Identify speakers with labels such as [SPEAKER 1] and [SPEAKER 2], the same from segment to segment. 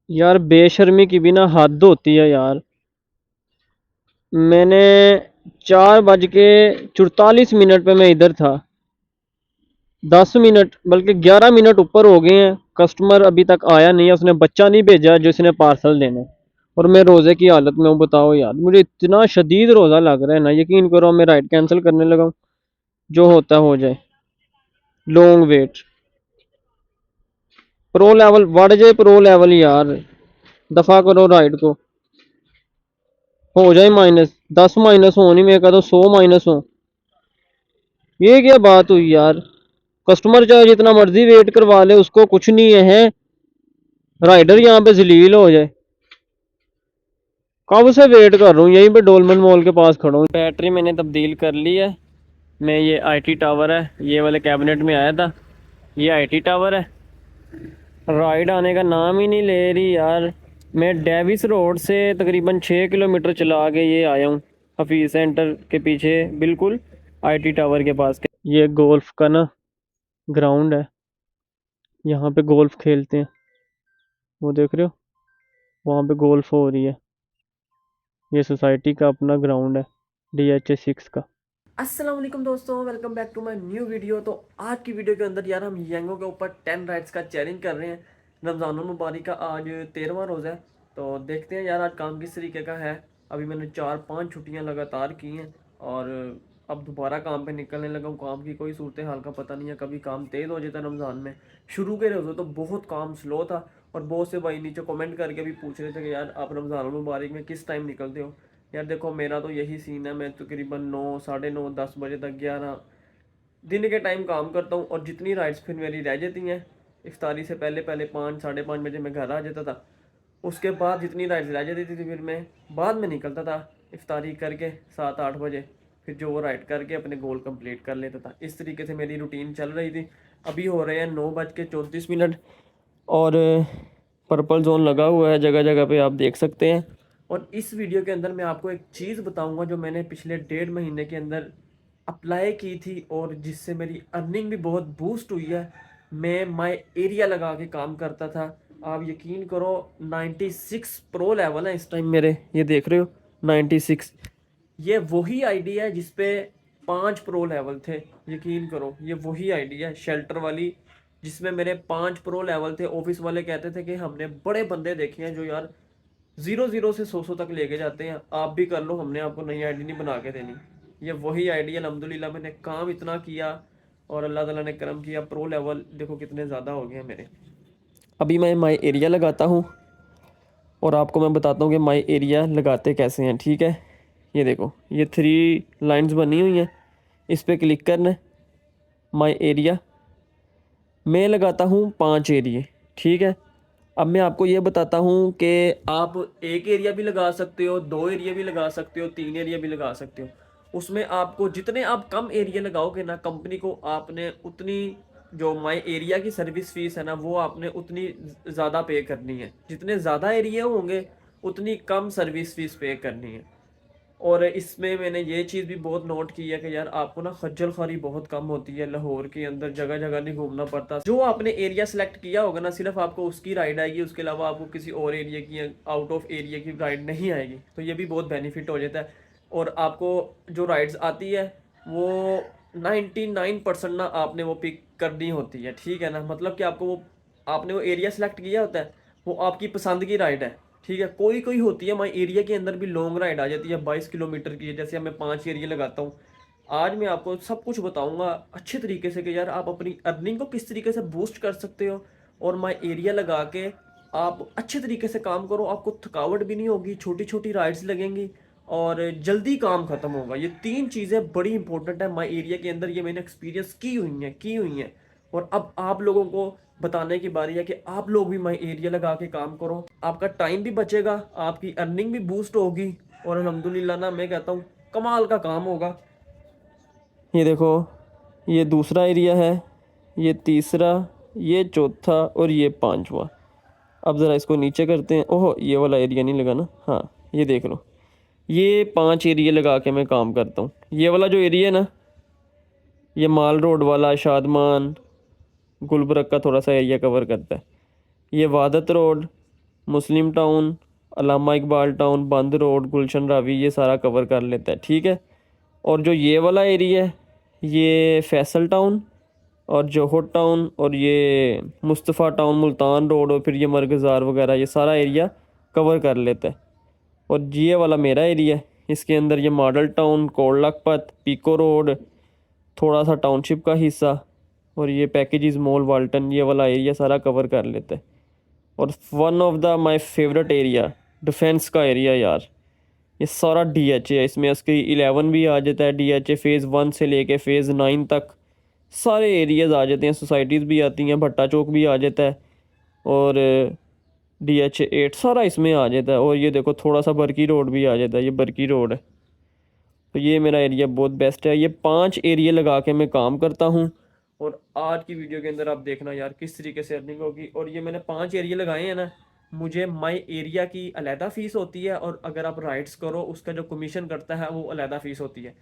[SPEAKER 1] यार बेशर्मी की भी ना हद होती है यार। मैंने 4:44 पे मैं इधर था। 10 मिनट बल्कि 11 मिनट ऊपर हो गए हैं, कस्टमर अभी तक आया नहीं है। उसने बच्चा नहीं भेजा जो इसने पार्सल देना है। और मैं रोज़े की हालत में हूँ। बताओ यार, मुझे इतना शदीद रोज़ा लग रहा है ना, यकीन करो। मैं राइड कैंसिल करने लगा हूँ। जो होता हो जाए। Long wait. प्रो लेवल बढ़ जाए, प्रो लेवल यार। दफा करो राइड को। हो जाए माइनस। 10 माइनस हो नहीं, मैं कहता हूँ 100 माइनस हो। ये क्या बात हुई यार। कस्टमर चाहे जितना मर्जी वेट करवा ले, उसको कुछ नहीं है। राइडर यहाँ पे जलील हो जाए। कब से वेट कर रहा हूँ, यहीं पे डोलमन मॉल के पास खड़ा हूँ। बैटरी मैंने तब्दील कर ली है। मैं ये आईटी टावर है, ये वाले कैबिनेट में आया था। ये आईटी टावर है। राइड आने का नाम ही नहीं ले रही यार। मैं डेविस रोड से तकरीबन 6 किलोमीटर चला के ये आया हूँ। हफीज सेंटर के पीछे बिल्कुल, आईटी टावर के पास। ये गोल्फ का ना ग्राउंड है। यहाँ पे गोल्फ खेलते हैं। वो देख रहे हो, वहाँ पे गोल्फ हो रही है। ये सोसाइटी का अपना ग्राउंड है, DHA 6 का।
[SPEAKER 2] अस्सलाम वालेकुम दोस्तों, welcome back to my new video. तो आज की वीडियो के अंदर यार हम यंगो के ऊपर 10 राइड्स का चैलेंज कर रहे हैं। रमज़ान मुबारक का आज 13वां रोज़ा है। तो देखते हैं यार आज काम किस तरीके का है। अभी मैंने 4-5 छुट्टियां लगातार की हैं और अब दोबारा काम पे निकलने लगा हूँ। काम की कोई सूरत हाल का पता नहीं है, कभी काम तेज़ हो जाता है। रमज़ान में शुरू के रोज़े तो बहुत काम स्लो था और बहुत से भाई नीचे कमेंट करके भी पूछ रहे थे कि यार आप रमज़ान मुबारक में किस टाइम निकलते हो। यार देखो, मेरा तो यही सीन है। मैं तकरीबन 9, साढ़े 9, 10 बजे तक, 11 दिन के टाइम काम करता हूँ और जितनी राइड्स फिर मेरी रह जाती हैं, इफ्तारी से पहले पहले 5, साढ़े 5 बजे मैं घर आ जाता था। उसके बाद जितनी राइड्स रह जाती थी फिर मैं बाद में निकलता था इफ्तारी करके 7-8 बजे। फिर जो वो राइड करके अपने गोल कंप्लीट कर लेता था। इस तरीके से मेरी रूटीन चल रही थी। अभी हो रहे हैं 9:34 और पर्पल जोन लगा हुआ है जगह जगह पे, आप देख सकते हैं। और इस वीडियो के अंदर मैं आपको एक चीज़ बताऊंगा जो मैंने पिछले 1.5 महीने के अंदर अप्लाई की थी और जिससे मेरी अर्निंग भी बहुत बूस्ट हुई है। मैं माई एरिया लगा के काम करता था। आप यकीन करो, 96 प्रो लेवल है इस टाइम मेरे, ये देख रहे हो 96। ये वही आईडी है जिसपे 5 प्रो लेवल थे। यकीन करो, ये वही आईडी है शेल्टर वाली जिसमें मेरे 5 प्रो लेवल थे। ऑफिस वाले कहते थे कि हमने बड़े बंदे देखे हैं जो यार 0-0 से 100 तक लेके जाते हैं, आप भी कर लो, हमने आपको नई आईडी नहीं बना के देनी। ये वही आईडी है। अल्हम्दुलिल्लाह मैंने काम इतना किया और अल्लाह ताला ने करम किया। प्रो लेवल देखो कितने ज़्यादा हो गए हैं मेरे। अभी मैं माई एरिया लगाता हूँ और आपको मैं बताता हूँ कि माई एरिया लगाते कैसे हैं, ठीक है। ये देखो, ये 3 लाइंस बनी हुई हैं, इस पर क्लिक करना है। माई एरिया मैं लगाता हूँ 5 एरिए, ठीक है। अब मैं आपको ये बताता हूँ कि आप एक एरिया भी लगा सकते हो, 2 एरिया भी लगा सकते हो, 3 एरिया भी लगा सकते हो। उसमें आपको जितने आप कम एरिया लगाओगे ना, कंपनी को आपने उतनी, जो माई एरिया की सर्विस फीस है ना, वो आपने उतनी ज़्यादा पे करनी है। जितने ज़्यादा एरिया होंगे उतनी कम सर्विस फीस पे करनी है। और इसमें मैंने ये चीज़ भी बहुत नोट की है कि यार आपको ना खज्जल खारी बहुत कम होती है। लाहौर के अंदर जगह जगह नहीं घूमना पड़ता। जो आपने एरिया सेलेक्ट किया होगा ना, सिर्फ आपको उसकी राइड आएगी, उसके अलावा आपको किसी और एरिया की, आउट ऑफ एरिया की राइड नहीं आएगी। तो ये भी बहुत बेनिफिट हो जाता है। और आपको जो राइड्स आती है वो 99% ना आपने वो पिक करनी होती है, ठीक है ना। मतलब कि आपको वो, आपने वो एरिया सेलेक्ट किया होता है, वो आपकी पसंद की राइड है, ठीक है। कोई कोई होती है हमारे एरिया के अंदर भी लॉन्ग राइड आ जाती है, 22 किलोमीटर की है। जैसे मैं 5 एरिया लगाता हूँ। आज मैं आपको सब कुछ बताऊंगा अच्छे तरीके से कि यार आप अपनी अर्निंग को किस तरीके से बूस्ट कर सकते हो। और माई एरिया लगा के आप अच्छे तरीके से काम करो, आपको थकावट भी नहीं होगी, छोटी छोटी राइड्स लगेंगी और जल्दी काम खत्म होगा। ये 3 चीज़ें बड़ी इंपॉर्टेंट है माई एरिया के अंदर। ये मैंने एक्सपीरियंस की हुई हैं। और अब आप लोगों को बताने की बारी है कि आप लोग भी माई एरिया लगा के काम करो। आपका टाइम भी बचेगा, आपकी अर्निंग भी बूस्ट होगी और अल्हम्दुलिल्लाह ना, मैं कहता हूँ कमाल का काम होगा। ये देखो, ये दूसरा एरिया है, ये तीसरा, ये चौथा और ये पांचवा। अब ज़रा इसको नीचे करते हैं। ओहो, ये वाला एरिया नहीं लगा ना। हाँ, ये देख लो, ये 5 एरिया लगा के मैं काम करता हूँ। ये वाला जो एरिया है ना, ये माल रोड वाला, शादमान, गुलबर्ग का थोड़ा सा एरिया कवर करता है। ये वादत रोड,
[SPEAKER 1] मुस्लिम टाउन, अल्लामा इकबाल टाउन, बंद रोड, गुलशन रावी, ये सारा कवर कर लेता है, ठीक है। और जो ये वाला एरिया है ये फैसल टाउन और जोहर टाउन और ये मुस्तफ़ा टाउन, मुल्तान रोड और फिर ये मरगज़ार वगैरह, ये सारा एरिया कवर कर लेता है। और ये वाला मेरा एरिया है, इसके अंदर ये Model Town, Kot Lakhpat, Peco Road, थोड़ा सा टाउनशिप का हिस्सा और ये पैकेजेस मॉल वाल्टन, ये वाला एरिया सारा कवर कर लेता है। और one of the my favourite area defence का एरिया यार, ये सारा DHA है, इसमें इसकी 11 भी आ जाता है, DHA फ़ेज़ 1 से लेके फ़ेज़ 9 तक सारे एरियाज़ आ जाते हैं, सोसाइटीज़ भी आती हैं, भट्टा चौक भी आ जाता है और DHA 8 सारा इसमें आ जाता है। और ये देखो थोड़ा सा बरकी रोड भी आ जाता है, ये बरकी रोड है। तो ये मेरा एरिया बहुत बेस्ट है। ये 5 एरिया लगा के मैं काम करता हूँ और आज की वीडियो के अंदर आप देखना यार किस तरीके से अर्निंग होगी। और ये मैंने 5 एरिया लगाए हैं ना, मुझे माई एरिया की अलहदा फ़ीस होती है और अगर आप राइड्स करो उसका जो कमीशन करता है वो अलहदा फ़ीस होती है।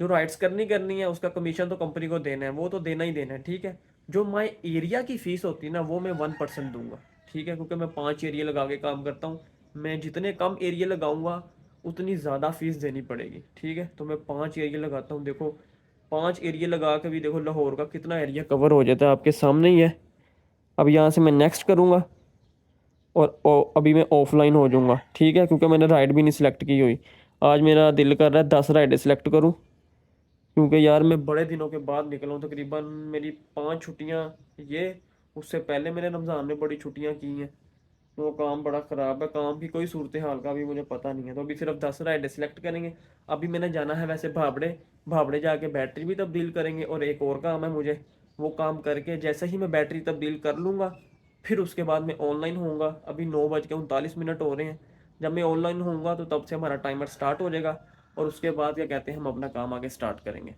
[SPEAKER 1] जो राइड्स करनी है उसका कमीशन तो कंपनी को देना है, वो तो देना ही देना है, ठीक है। जो माई एरिया की फ़ीस होती है ना वो मैं 1% दूंगा, ठीक है, क्योंकि मैं 5 एरिया लगा के काम करता हूँ। मैं जितने कम एरिया लगाऊंगा उतनी ज़्यादा फीस देनी पड़ेगी, ठीक है। तो मैं 5 एरिया लगाता हूँ, देखो 5 एरिया लगा के भी देखो लाहौर का कितना एरिया कवर हो जाता है, आपके सामने ही है। अब यहाँ से मैं नेक्स्ट करूँगा और अभी मैं ऑफलाइन हो जाऊँगा, ठीक है, क्योंकि मैंने राइड भी नहीं सिलेक्ट की हुई। आज मेरा दिल कर रहा है 10 राइडें सिलेक्ट करूँ, क्योंकि यार मैं बड़े दिनों के बाद निकला हूँ। तकरीबन मेरी 5 छुट्टियाँ ये, उससे पहले मैंने रमज़ान में बड़ी छुट्टियाँ की हैं। वो काम बड़ा ख़राब है, काम की कोई सूरत हाल का भी मुझे पता नहीं है। तो अभी सिर्फ 10 राइडें सेलेक्ट करेंगे। अभी मैंने जाना है वैसे भाबड़े, भाबड़े जाके बैटरी भी तब्दील करेंगे और एक और काम है मुझे, वो काम करके जैसे ही मैं बैटरी तब्दील कर लूँगा फिर उसके बाद मैं ऑनलाइन होऊंगा। अभी 9:39 हो रहे हैं। जब मैं ऑनलाइन होऊंगा तो तब से हमारा टाइमर स्टार्ट हो जाएगा और उसके बाद क्या कहते हैं हम अपना काम आगे स्टार्ट करेंगे।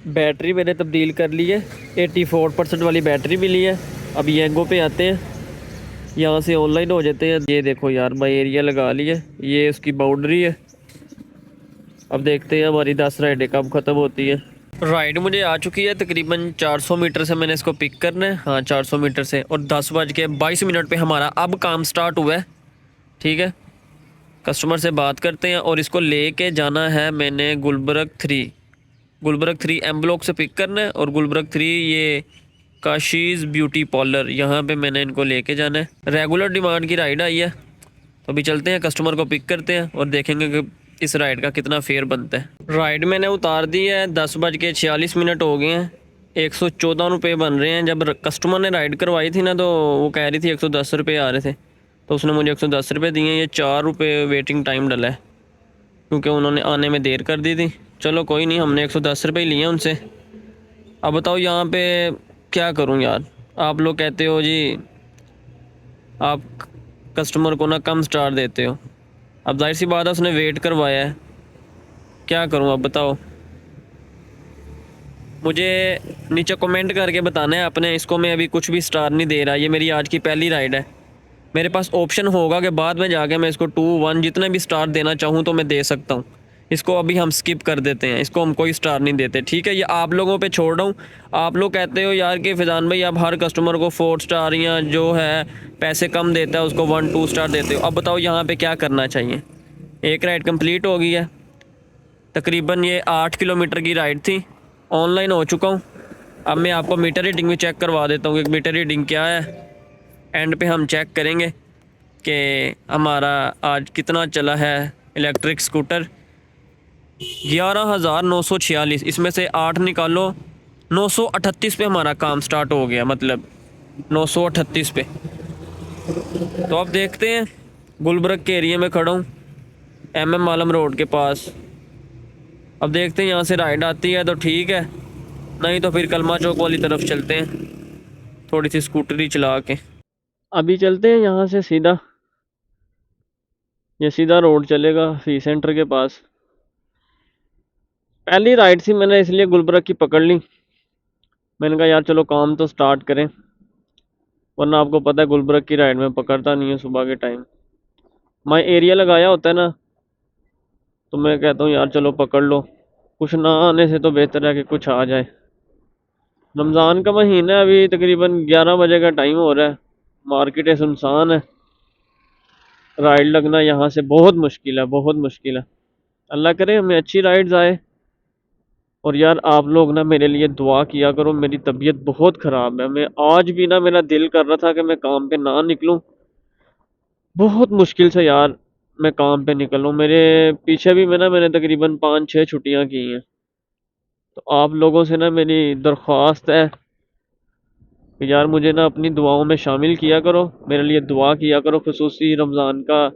[SPEAKER 1] बैटरी मैंने तब्दील कर ली है, 84% वाली बैटरी मिली है। अब येंगो पे आते हैं, यहाँ से ऑनलाइन हो जाते हैं। ये देखो यार मैं एरिया लगा ली है, ये उसकी बाउंड्री है। अब देखते हैं हमारी 10 राइडें कब ख़त्म होती है। राइड मुझे आ चुकी है, तकरीबन 400 मीटर से मैंने इसको पिक करना है, हाँ 400 मीटर से। और 10:22 पे हमारा अब काम स्टार्ट हुआ है, ठीक है। कस्टमर से बात करते हैं और इसको लेके जाना है मैंने गुलबर्ग 3 एम ब्लॉक से पिक करना है। और गुलबर्ग 3 ये काशीज़ ब्यूटी पार्लर, यहाँ पे मैंने इनको लेके जाना है। रेगुलर डिमांड की राइड आई है, तो अभी चलते हैं कस्टमर को पिक करते हैं और देखेंगे कि इस राइड का कितना फेयर बनता है। राइड मैंने उतार दी है, 10:46 हो गए हैं, 114 रुपये बन रहे हैं। जब कस्टमर ने राइड करवाई थी ना तो वो कह रही थी 110 रुपये आ रहे थे, तो उसने मुझे 110 रुपये दिए। ये 4 रुपये वेटिंग टाइम डला है क्योंकि उन्होंने आने में देर कर दी थी। चलो कोई नहीं, हमने 110 रुपये ही लिए हैं उनसे। अब बताओ यहाँ पे क्या करूँ यार, आप लोग कहते हो जी आप कस्टमर को ना कम स्टार देते हो। अब जाहिर सी बात है उसने वेट करवाया है, क्या करूँ अब बताओ। मुझे नीचे कमेंट करके बताना है अपने, इसको मैं अभी कुछ भी स्टार नहीं दे रहा, ये मेरी आज की पहली राइड है। मेरे पास ऑप्शन होगा कि बाद में जाके मैं इसको 2, 1 जितने भी स्टार देना चाहूँ तो मैं दे सकता हूँ। इसको अभी हम स्किप कर देते हैं, इसको हम कोई स्टार नहीं देते, ठीक है। ये आप लोगों पे छोड़ रहा हूँ। आप लोग कहते हो यार कि फैज़ान भाई आप हर कस्टमर को 4 स्टार या जो है पैसे कम देता है उसको 1, 2 स्टार देते हो। अब बताओ यहाँ पे क्या करना चाहिए। एक राइड कंप्लीट हो गई है, तकरीबन ये 8 किलोमीटर की राइड थी, ऑनलाइन हो चुका हूँ। अब मैं आपको मीटर रीडिंग भी चेक करवा देता हूँ कि मीटर रीडिंग क्या है। एंड पे हम चेक करेंगे कि हमारा आज कितना चला है इलेक्ट्रिक स्कूटर। 11,946, इसमें से 8 निकालो, 938 पे हमारा काम स्टार्ट हो गया, मतलब 938 पे। तो अब देखते हैं, गुलबर्ग के एरिया में खड़ा हूँ, MM आलम रोड के पास। अब देखते हैं यहाँ से राइड आती है तो ठीक है, नहीं तो फिर कलमा चौक वाली तरफ चलते हैं थोड़ी सी स्कूटरी चला के। अभी चलते हैं यहाँ से सीधा, ये सीधा रोड चलेगा फी सेंटर के पास। पहली राइड थी, मैंने इसलिए गुलबर्ग की पकड़ ली। मैंने कहा यार चलो काम तो स्टार्ट करें, वरना आपको पता है गुलबर्ग की राइड में पकड़ता नहीं है सुबह के टाइम। मैं एरिया लगाया होता है ना तो मैं कहता हूँ यार चलो पकड़ लो, कुछ ना आने से तो बेहतर है कि कुछ आ जाए। रमज़ान का महीना है, अभी तकरीबन 11 बजे का टाइम हो रहा है। मार्केट सुनसान है। राइड लगना यहाँ से बहुत मुश्किल है, बहुत मुश्किल है। अल्लाह करे हमें अच्छी राइड्स आए। और यार आप लोग ना मेरे लिए दुआ किया करो, मेरी तबीयत बहुत ख़राब है। मैं आज भी ना, मेरा दिल कर रहा था कि मैं काम पे ना निकलूं। बहुत मुश्किल से यार मैं काम पे निकल रहा हूँ। मेरे पीछे भी मैंने तकरीबन 5-6 छुट्टियाँ की हैं। तो आप लोगों से ना मेरी दरख्वास्त है कि यार मुझे ना अपनी दुआओं में शामिल किया करो, मेरे लिए दुआ किया करो। खुसूसी रमज़ान का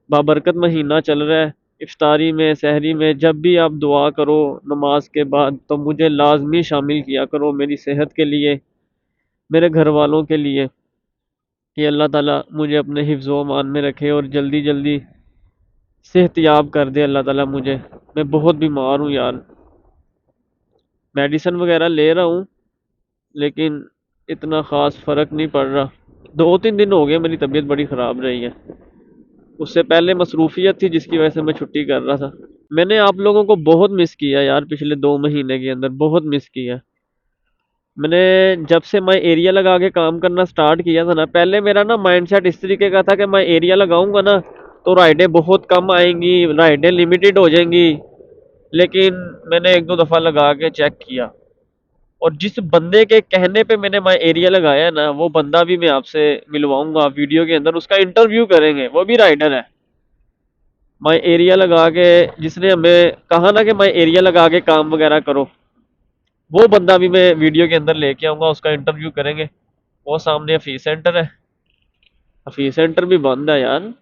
[SPEAKER 1] बाबरकत महीना चल रहा है, इफ्तारी में, सहरी में, जब भी आप दुआ करो नमाज के बाद, तो मुझे लाजमी शामिल किया करो, मेरी सेहत के लिए, मेरे घर वालों के लिए, कि अल्लाह ताला मुझे अपने हिफ्ज़ व अमान में रखे और जल्दी जल्दी सेहतयाब कर दे अल्लाह ताला मुझे। मैं बहुत बीमार हूँ यार, मेडिसिन वगैरह ले रहा हूँ, लेकिन इतना ख़ास फ़र्क नहीं पड़ रहा। 2-3 दिन हो गए मेरी तबीयत बड़ी ख़राब रही है। उससे पहले मसरूफियत थी जिसकी वजह से मैं छुट्टी कर रहा था। मैंने आप लोगों को बहुत मिस किया यार, पिछले 2 महीने के अंदर बहुत मिस किया। मैंने जब से मैं एरिया लगा के काम करना स्टार्ट किया था ना, पहले मेरा ना माइंडसेट इस तरीके का था कि मैं एरिया लगाऊंगा ना तो राइडें बहुत कम आएंगी, राइडें लिमिटेड हो जाएंगी। लेकिन मैंने 1-2 दफ़ा लगा के चेक किया, और जिस बंदे के कहने पे मैंने माई एरिया लगाया ना, वो बंदा भी मैं आपसे मिलवाऊंगा वीडियो के अंदर, उसका इंटरव्यू करेंगे, वो भी राइडर है। माई एरिया लगा के, जिसने हमें कहा ना कि माई एरिया लगा के काम वगैरह करो, वो बंदा भी मैं वीडियो के अंदर लेके आऊंगा, उसका इंटरव्यू करेंगे। वो सामने हफीज सेंटर है। हफीज सेंटर भी बंद है यार,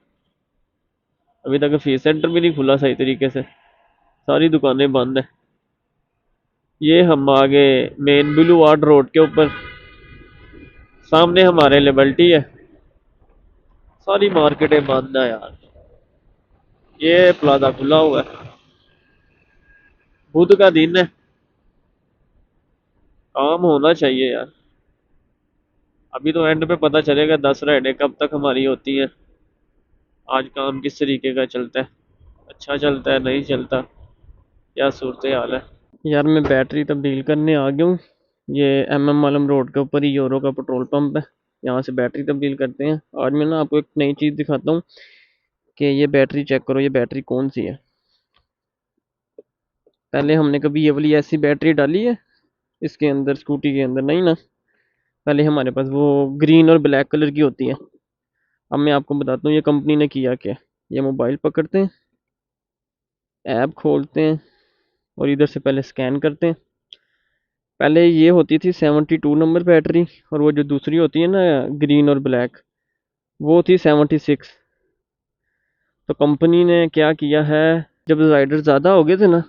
[SPEAKER 1] अभी तक हफीज सेंटर भी नहीं खुला सही तरीके से, सारी दुकानें बंद है। ये हम आगे मेन ब्लू वार्ड रोड के ऊपर, सामने हमारे लिबर्टी है। सारी मार्केटें बंद है यार। ये प्लाजा खुला हुआ है, बुध का दिन है, काम होना चाहिए यार। अभी तो एंड पे पता चलेगा 10 राइडें कब तक हमारी होती हैं, आज काम किस तरीके का चलता है, अच्छा चलता है नहीं चलता, क्या सूरत हाल है। यार मैं बैटरी तब्दील करने आ गया हूँ। ये MM आलम रोड के ऊपर ही यूरो का पेट्रोल पंप है, यहाँ से बैटरी तब्दील करते हैं। आज मैं ना आपको एक नई चीज़ दिखाता हूँ कि ये बैटरी चेक करो, ये बैटरी कौन सी है। पहले हमने कभी ये वाली ऐसी बैटरी डाली है इसके अंदर, स्कूटी के अंदर नहीं ना। पहले हमारे पास वो ग्रीन और ब्लैक कलर की होती है। अब मैं आपको बताता हूँ ये कंपनी ने किया क्या। ये मोबाइल पकड़ते हैं, ऐप खोलते हैं, और इधर से पहले स्कैन करते हैं। पहले ये होती थी 72 नंबर बैटरी, और वो जो दूसरी होती है ना ग्रीन और ब्लैक, वो थी 76। तो कंपनी ने क्या किया है, जब राइडर ज़्यादा हो गए थे ना,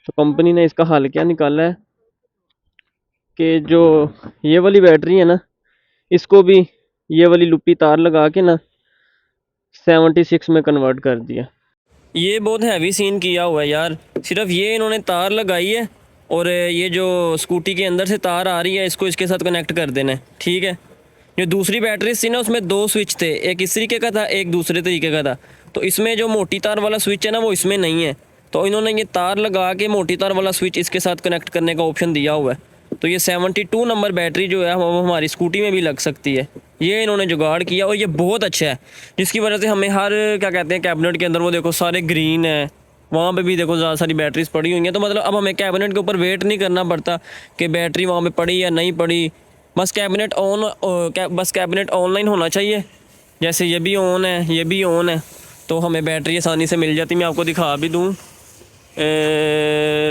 [SPEAKER 1] तो कंपनी ने इसका हल क्या निकाला है कि जो ये वाली बैटरी है ना, इसको भी ये वाली लुपी तार लगा के ना 76 में कन्वर्ट कर दिया। ये बहुत हैवी सीन किया हुआ है यार। सिर्फ ये इन्होंने तार लगाई है, और ये जो स्कूटी के अंदर से तार आ रही है इसको इसके साथ कनेक्ट कर देना है, ठीक है। जो दूसरी बैटरी थी ना उसमें 2 स्विच थे, एक इस तरीके का था, एक दूसरे तरीके का था। तो इसमें जो मोटी तार वाला स्विच है ना वो इसमें नहीं है, तो इन्होंने ये तार लगा के मोटी तार वाला स्विच इसके साथ कनेक्ट करने का ऑप्शन दिया हुआ है। तो ये 72 नंबर बैटरी जो है वो हमारी स्कूटी में भी लग सकती है। ये इन्होंने जुगाड़ किया, और ये बहुत अच्छा है, जिसकी वजह से हमें हर क्या कहते हैं कैबिनेट के अंदर, वो देखो सारे ग्रीन है, वहाँ पे भी देखो ज़्यादा सारी बैटरीज पड़ी हुई हैं। तो मतलब अब हमें कैबिनेट के ऊपर वेट नहीं करना पड़ता कि बैटरी वहाँ पे पड़ी या नहीं पड़ी। बस कैबिनेट ऑनलाइन होना चाहिए। जैसे ये भी ऑन है, ये भी ऑन है, तो हमें बैटरी आसानी से मिल जाती। मैं आपको दिखा भी दूँ,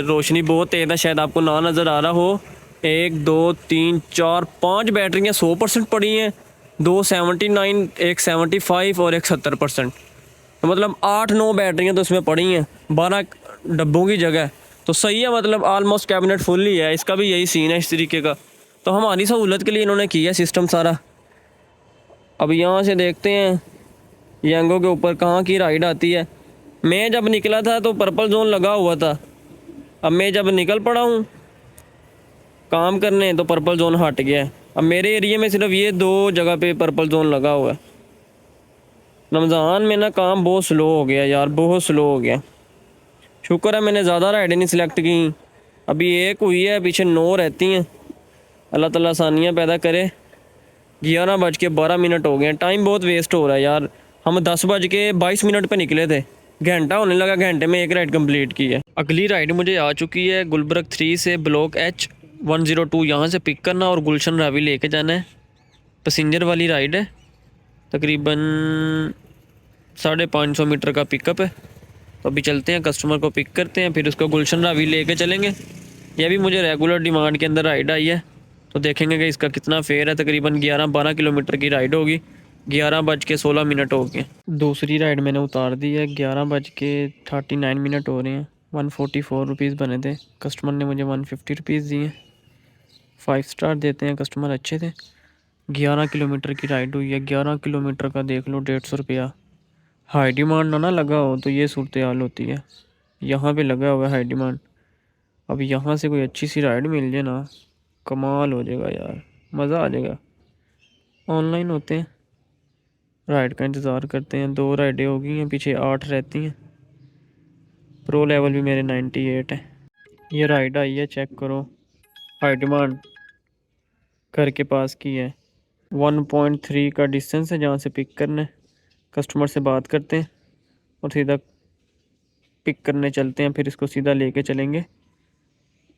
[SPEAKER 1] रोशनी बहुत तेज़ है, शायद आपको ना नज़र आ रहा हो। 1 2 3 4 5 बैटरियाँ 100% पड़ी हैं, 2 79, एक 75 और एक 70%। तो मतलब 8-9 बैटरियाँ तो इसमें पड़ी हैं, 12 डब्बों की जगह। तो सही है, मतलब आलमोस्ट कैबिनेट फुल ही है। इसका भी यही सीन है इस तरीके का। तो हमारी सहूलत के लिए इन्होंने किया सिस्टम सारा। अब यहाँ से देखते हैं यांगो के ऊपर कहाँ की राइड आती है। मैं जब निकला था तो पर्पल जोन लगा हुआ था, अब मैं जब निकल पड़ा हूँ काम करने तो पर्पल जोन हट गया है। अब मेरे एरिया में सिर्फ ये 2 जगह पे पर्पल जोन लगा हुआ है। रमज़ान में ना काम बहुत स्लो हो गया यार, बहुत स्लो हो गया। शुक्र है मैंने ज़्यादा राइडें नहीं सिलेक्ट की, अभी एक हुई है, पीछे 9 रहती हैं। अल्लाह ताला आसानियाँ पैदा करे। 11:12 हो गए हैं। टाइम बहुत वेस्ट हो रहा है यार। हम 10:22 पे निकले थे, घंटा होने लगा, घंटे में एक राइड कंप्लीट की है। अगली राइड मुझे आ चुकी है गुलबर्ग 3 से ब्लॉक H102, यहाँ से पिक करना और गुलशन रावी लेके जाना है। पैसेंजर वाली राइड है, तकरीबन 550 मीटर का पिकअप है। तो अभी चलते हैं, कस्टमर को पिक करते हैं, फिर उसको गुलशन रावी लेके चलेंगे। यह भी मुझे रेगुलर डिमांड के अंदर राइड आई है, तो देखेंगे कि इसका कितना फेयर है। तकरीबन 11-12 किलोमीटर की राइड होगी। 11:16 हो गए। दूसरी राइड मैंने उतार दी है। 11:39 हो रहे हैं। 144 रुपीज़ बने थे, कस्टमर ने मुझे 150 रुपीज़ दिए। 5 स्टार देते हैं, कस्टमर अच्छे थे। 11 किलोमीटर की राइड हुई है। 11 किलोमीटर का देख लो 150 रुपया। हाई डिमांड ना लगा हो तो ये सूरत हाल होती है। यहाँ पे लगा हुआ है हाई डिमांड। अब यहाँ से कोई अच्छी सी राइड मिल जाए ना, कमाल हो जाएगा यार, मज़ा आ जाएगा। ऑनलाइन होते हैं, राइड का इंतज़ार करते हैं। 2 राइडें हो गई हैं, पीछे 8 रहती हैं। प्रो लेवल भी मेरे 98 है। ये राइड आई है, चेक करो। हाई डिमांड घर के पास की है। 1.3 का डिस्टेंस है जहाँ से पिक करना है। कस्टमर से बात करते हैं और सीधा पिक करने चलते हैं, फिर इसको सीधा लेके चलेंगे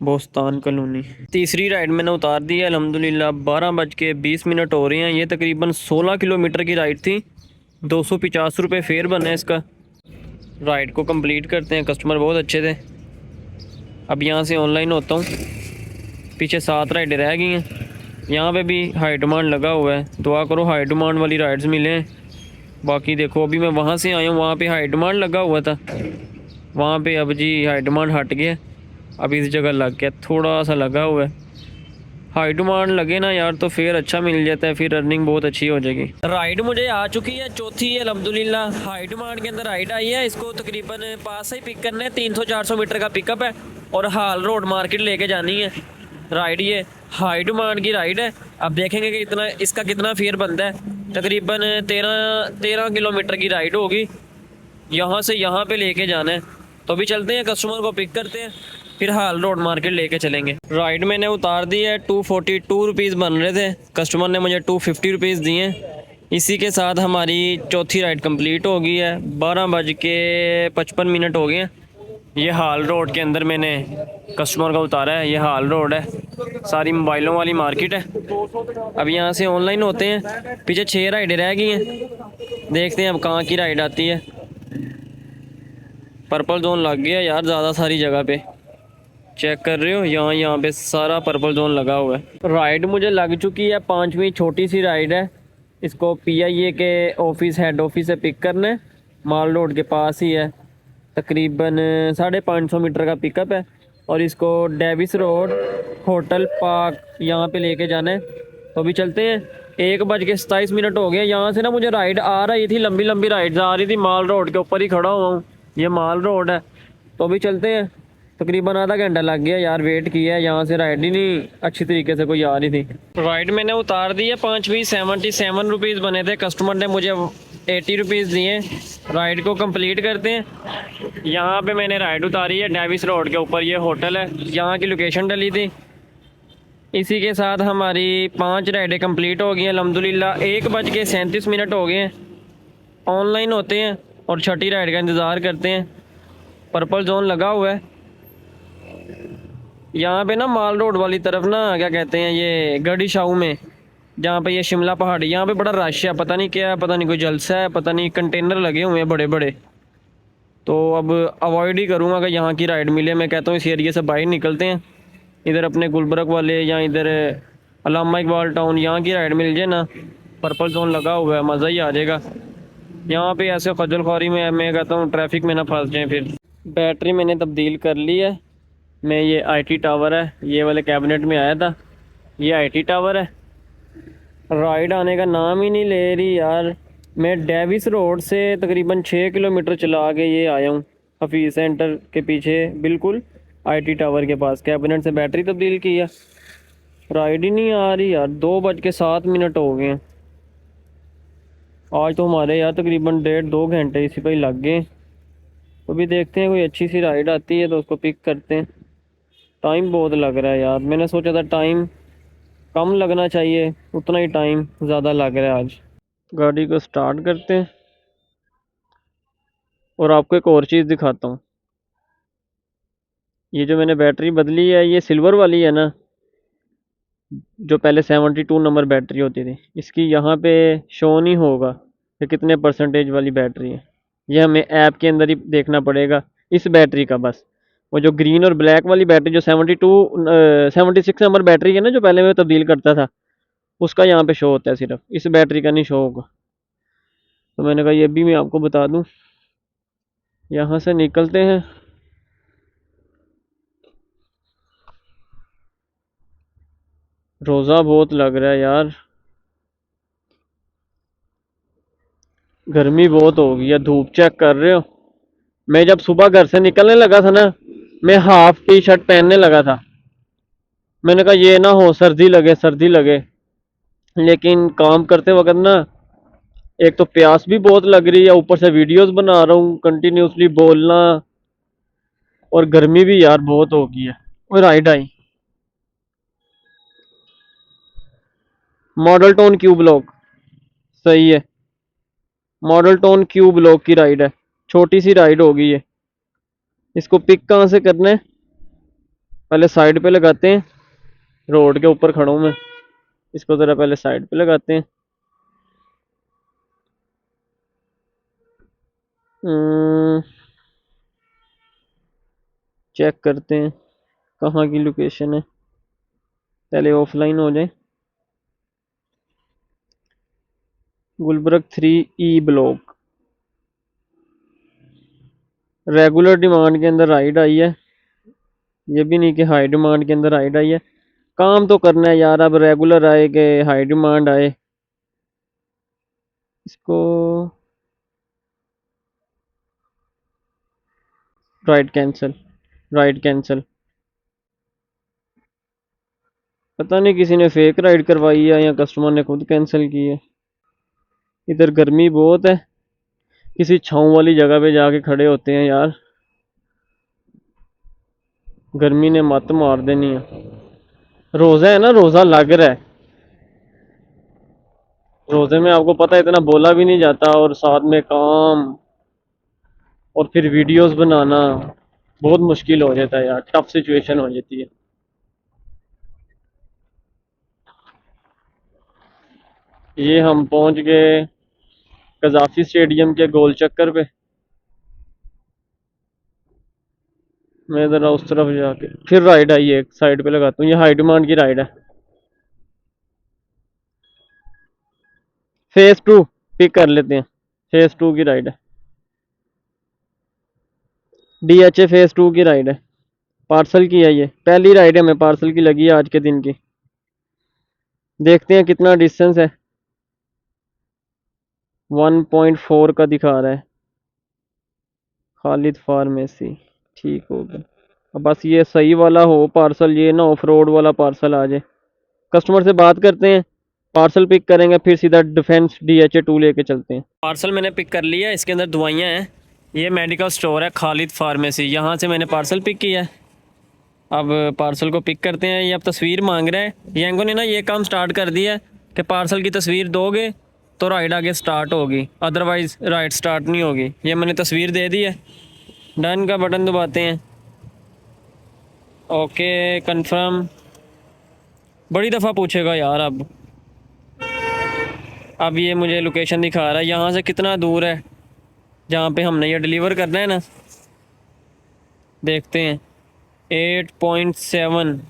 [SPEAKER 1] बोस्तान कॉलोनी। तीसरी राइड मैंने उतार दी है अल्हम्दुलिल्लाह। 12:20 हो रहे हैं। ये तकरीबन 16 किलोमीटर की राइड थी। 250 रुपये फेयर बना है इसका। राइड को कंप्लीट करते हैं, कस्टमर बहुत अच्छे थे। अब यहाँ से ऑनलाइन होता हूँ। पीछे 7 राइडें रह गई हैं। यहाँ पे भी हाई डिमांड लगा हुआ है, दुआ करो हाई डिमांड वाली राइड्स मिलें। बाकी देखो, अभी मैं वहाँ से आया हूँ, वहाँ पे हाई डिमांड लगा हुआ था, वहाँ पे अब जी हाई डिमांड हट गया। अब इस जगह लग गया, थोड़ा सा लगा हुआ है। हाई डिमांड लगे ना यार तो फेयर अच्छा मिल जाता है, फिर अर्निंग बहुत अच्छी हो जाएगी। राइड मुझे आ चुकी है, चौथी है अल्हम्दुलिल्लाह। हाई डिमांड के अंदर राइड आई है। इसको तकरीबन पास से ही पिक करना है। 300-400 मीटर का पिकअप है और हाल रोड मार्केट लेके जानी है राइड। ये हाई डिमांड की राइड है। अब देखेंगे कि इतना इसका कितना फेयर बनता है। तकरीबन 13 किलोमीटर की राइड होगी। यहाँ से यहाँ पे लेके जाना है, तो अभी चलते हैं, कस्टमर को पिक करते हैं, फिर हाल रोड मार्केट लेके चलेंगे। राइड मैंने उतार दी है। 242 रुपीज़ बन रहे थे, कस्टमर ने मुझे 250 रुपीज़ दिए। इसी के साथ हमारी चौथी राइड कंप्लीट हो गई है। 12:55 हो गए हैं। ये हाल रोड के अंदर मैंने कस्टमर का उतारा है। ये हाल रोड है, सारी मोबाइलों वाली मार्केट है। अब यहाँ से ऑनलाइन होते हैं। पीछे 6 राइडें रह गई हैं, देखते हैं अब कहाँ की राइड आती है। पर्पल जोन लग गया यार ज़्यादा सारी जगह पे, चेक कर रहे हो, यहाँ पे सारा पर्पल जोन लगा हुआ है। राइड मुझे लग चुकी है, 5वीं छोटी सी राइड है। इसको PIA के ऑफिस, हेड ऑफिस से पिक करना है। माल रोड के पास ही है, तकरीबन 550 मीटर का पिकअप है। और इसको डेविस रोड होटल पार्क यहाँ पे लेके जाना है। तो अभी चलते हैं। 1:27 हो गए। यहाँ से ना मुझे राइड आ रही थी, लंबी लंबी राइड्स आ रही थी। माल रोड के ऊपर ही खड़ा हुआ हूँ, ये माल रोड है। तो अभी चलते हैं। तकरीबन आधा घंटा लग गया यार, वेट किया है, यहाँ से राइड ही नहीं अच्छी तरीके से कोई आ रही थी। राइड मैंने उतार दी है। 5वीं 77 रुपीज़ बने थे, कस्टमर ने मुझे 80 रुपीज़ दिए। राइड को कंप्लीट करते हैं। यहाँ पे मैंने राइड उतारी है डेविस रोड के ऊपर, ये होटल है, यहाँ की लोकेशन डली थी। इसी के साथ हमारी 5 राइडें कंप्लीट हो गई हैं अल्हम्दुलिल्लाह। 1:37 हो गए हैं। ऑनलाइन होते हैं और छठी राइड का इंतज़ार करते हैं। पर्पल जोन लगा हुआ है यहाँ पे ना, माल रोड वाली तरफ ना, क्या कहते हैं, ये गढ़ी शाहू में, जहाँ पे ये शिमला पहाड़ी, यहाँ पे बड़ा रश है। पता नहीं क्या है, पता नहीं कोई जलसा है, पता नहीं, कंटेनर लगे हुए हैं बड़े बड़े। तो अब अवॉइड ही करूँगा कि यहाँ की राइड मिले। मैं कहता हूँ इस एरिया से बाहर निकलते हैं, इधर अपने गुलबर्ग वाले या इधर अल्लामा इकबाल टाउन, यहाँ की राइड मिल जाए ना। पर्पल जोन लगा हुआ है, मज़ा ही आ जाएगा। यहाँ पे ऐसे खजल ख्वारी में मैं कहता हूँ ट्रैफिक में ना फंस जाएँ। फिर बैटरी मैंने तब्दील कर ली है। मैं ये IT टावर है, ये वाले कैबिनेट में आया था, ये IT टावर है। राइड आने का नाम ही नहीं ले रही यार। मैं डेविस रोड से तकरीबन 6 किलोमीटर चला के ये आया हूँ हफीज़ सेंटर के पीछे, बिल्कुल IT टावर के पास। कैबिनेट से बैटरी तब्दील की है, राइड ही नहीं आ रही यार। 2:07 हो गए हैं। आज तो हमारे यार तकरीबन 1.5-2 घंटे इसी पर ही लग गए। तो भी देखते हैं, कोई अच्छी सी राइड आती है तो उसको पिक करते हैं। टाइम बहुत लग रहा है यार। मैंने सोचा था टाइम कम लगना चाहिए, उतना ही टाइम ज़्यादा लग रहा है आज। गाड़ी को स्टार्ट करते हैं और आपको एक और चीज़ दिखाता हूँ। ये जो मैंने बैटरी बदली है ये सिल्वर वाली है ना, जो पहले 72 नंबर बैटरी होती थी, इसकी यहाँ पे शो नहीं होगा कि कितने परसेंटेज वाली बैटरी है। ये हमें ऐप के अंदर ही देखना पड़ेगा इस बैटरी का बस। वो जो ग्रीन और ब्लैक वाली बैटरी जो 76 नंबर बैटरी है ना, जो पहले मैं तब्दील करता था, उसका यहाँ पे शो होता है, सिर्फ इस बैटरी का नहीं शो होगा। तो मैंने कहा ये भी मैं आपको बता दूँ। यहाँ से निकलते हैं। रोज़ा बहुत लग रहा है यार, गर्मी बहुत हो गई है। धूप चेक कर रहे हो, मैं जब सुबह घर से निकलने लगा था ना, मैं हाफ टी शर्ट पहनने लगा था। मैंने कहा ये ना हो सर्दी लगे सर्दी लगे, लेकिन काम करते वक्त ना एक तो प्यास भी बहुत लग रही है, ऊपर से वीडियोस बना रहा हूँ कंटिन्यूसली बोलना, और गर्मी भी यार बहुत हो गई है। और ride I model town Q block, सही है, मॉडल टाउन क्यू ब्लॉक की राइड है। छोटी सी राइड होगी ये। इसको पिक कहाँ से करना है, पहले साइड पे लगाते हैं। रोड के ऊपर खड़ा हूँ मैं, इसको ज़रा पहले साइड पे लगाते हैं। चेक करते हैं कहाँ की लोकेशन है, पहले ऑफलाइन हो जाए। Gulberg 3E block, regular demand के अंदर राइड आई है। ये भी नहीं कि हाई डिमांड के अंदर राइड आई है। काम तो करना है यार, अब रेगुलर आए कि हाई डिमांड आए। इसको राइड कैंसिल, राइड कैंसिल। पता नहीं किसी ने फेक राइड करवाई है या कस्टमर ने खुद कैंसिल की है। इधर गर्मी बहुत है, किसी छाँव वाली जगह पे जाके खड़े होते हैं यार, गर्मी ने मत मार देनी है। रोज़ा है ना, रोज़ा लग रहा है। रोज़े में आपको पता है इतना बोला भी नहीं जाता, और साथ में काम और फिर वीडियोस बनाना बहुत मुश्किल हो जाता है यार, टफ सिचुएशन हो जाती है। ये हम पहुंच गए कजाफी स्टेडियम के गोल चक्कर पे। मैं ज़रा उस तरफ जाके फिर राइड आई है, एक साइड पे लगाता हूँ। ये हाई डिमांड की राइड है, फेज 2 पिक कर लेते हैं। फेज 2 की राइड है, DHA फेज 2 की राइड है। पार्सल की है, ये पहली राइड है हमें पार्सल की लगी है आज के दिन की। देखते हैं कितना डिस्टेंस है। 1.4 का दिखा रहा है, खालिद फार्मेसी। ठीक हो गया। अब बस ये सही वाला हो पार्सल, ये ना ऑफ रोड वाला पार्सल आ जाए। कस्टमर से बात करते हैं, पार्सल पिक करेंगे, फिर सीधा डिफेंस DHA 2 लेके चलते हैं। पार्सल मैंने पिक कर लिया, इसके अंदर दवाइयाँ हैं। ये मेडिकल स्टोर है खालिद फार्मेसी, यहाँ से मैंने पार्सल पिक किया है। अब पार्सल को पिक करते हैं। ये अब तस्वीर मांग रहा है। येंगो ने ना ये काम स्टार्ट कर दिया है कि पार्सल की तस्वीर दोगे तो राइड आगे स्टार्ट होगी, अदरवाइज़ राइड स्टार्ट नहीं होगी। ये मैंने तस्वीर दे दी है, डन का बटन दबाते हैं। Okay confirm. बड़ी दफ़ा पूछेगा यार। अब ये मुझे लोकेशन दिखा रहा है, यहाँ से कितना दूर है जहाँ पे हमने ये डिलीवर करना है ना। देखते हैं 8.7।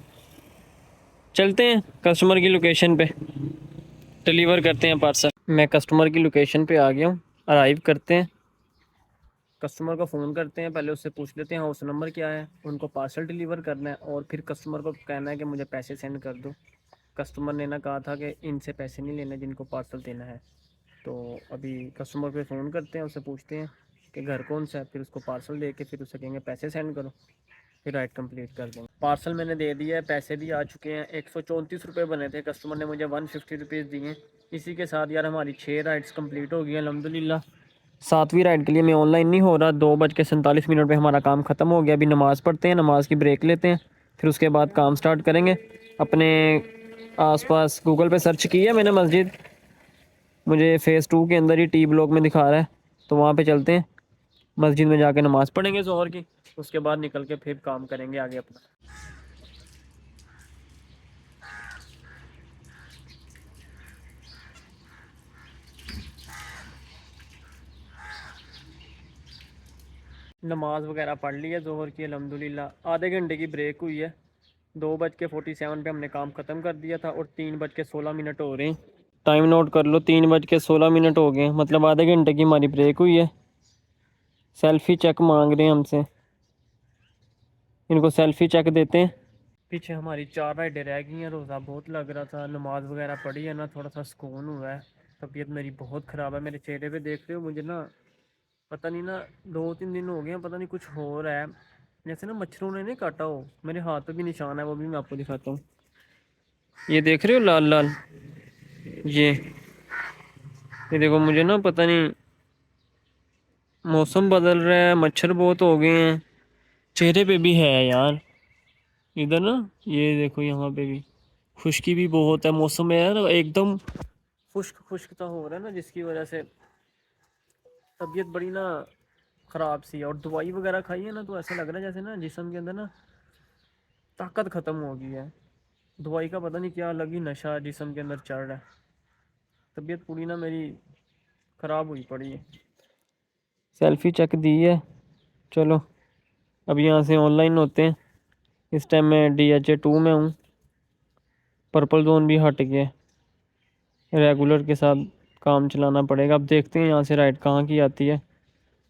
[SPEAKER 1] चलते हैं कस्टमर की लोकेशन पे, डिलीवर करते हैं पार्सल। मैं कस्टमर की लोकेशन पे आ गया हूँ, अराइव करते हैं। कस्टमर को फ़ोन करते हैं, पहले उससे पूछ लेते हैं हाउस नंबर क्या है, उनको पार्सल डिलीवर करना है, और फिर कस्टमर को कहना है कि मुझे पैसे सेंड कर दो। कस्टमर ने ना कहा था कि इनसे पैसे नहीं लेने जिनको पार्सल देना है। तो अभी कस्टमर पे फ़ोन करते हैं, उससे पूछते हैं कि घर कौन सा है, फिर उसको पार्सल दे के फिर उसे कहेंगे पैसे सेंड करो, फिर राइड कंप्लीट कर देंगे। पार्सल मैंने दे दिया है, पैसे भी आ चुके हैं। 134 रुपये बने थे, कस्टमर ने मुझे 150 रुपीज़ दिए। इसी के साथ यार हमारी 6 राइड्स कंप्लीट हो गई हैं अल्हम्दुलिल्लाह। 7वीं राइड के लिए मैं ऑनलाइन नहीं हो रहा। 2:47 पे हमारा काम ख़त्म हो गया। अभी नमाज़ पढ़ते हैं, नमाज की ब्रेक लेते हैं, फिर उसके बाद काम स्टार्ट करेंगे। अपने आसपास गूगल पे सर्च किया मैंने मस्जिद, मुझे फेज़ 2 के अंदर ही टी ब्लॉक में दिखा रहा है, तो वहाँ पे चलते हैं। मस्जिद में जाके नमाज़ पढ़ेंगे ज़ोहर की, उसके बाद निकल के फिर काम करेंगे आगे अपना। नमाज वगैरह पढ़ ली है ज़ोहर की अल्हम्दुलिल्लाह। आधे घंटे की ब्रेक हुई है। 2:47 पे हमने काम ख़त्म कर दिया था और 3:16 हो रहे हैं। टाइम नोट कर लो, 3:16 हो गए, मतलब आधे घंटे की हमारी ब्रेक हुई है। सेल्फ़ी चेक मांग रहे हैं हमसे, इनको सेल्फ़ी चेक देते हैं। पीछे हमारी 4 राइडें रह गई हैं। रोज़ा बहुत लग रहा था, नमाज वगैरह पढ़ी है ना, थोड़ा सा सुकून हुआ है। तबीयत मेरी बहुत ख़राब है, मेरे चेहरे पे देख रहे हो मुझे ना, पता नहीं ना, 2-3 दिन हो गए हैं, पता नहीं कुछ हो रहा है, जैसे ना मच्छरों ने नहीं काटा हो। मेरे हाथ पे भी निशान है, वो भी मैं आपको दिखाता हूँ। ये देख रहे हो लाल लाल, ये देखो, मुझे ना पता नहीं, मौसम बदल रहा है, मच्छर बहुत हो गए हैं। चेहरे पे भी है यार, इधर ना, ये देखो यहाँ पे भी खुश्की भी बहुत है। मौसम है यार एकदम खुश्क खुश्क सा हो रहा है ना, जिसकी वजह से तबीयत बड़ी ना ख़राब सी है। और दवाई वगैरह खाई है ना, तो ऐसा लग रहा है जैसे ना जिस्म के अंदर ना ताकत ख़त्म हो गई है। दवाई का पता नहीं क्या अलग ही नशा जिस्म के अंदर चढ़ रहा है। तबीयत पूरी ना मेरी ख़राब हुई पड़ी है। सेल्फ़ी चेक दी है, चलो अब यहाँ से ऑनलाइन होते हैं। इस टाइम मैं DHA 2 में हूँ, पर्पल जोन भी हट गया, रेगुलर के साथ काम चलाना पड़ेगा। अब देखते हैं यहाँ से राइड कहाँ की आती है।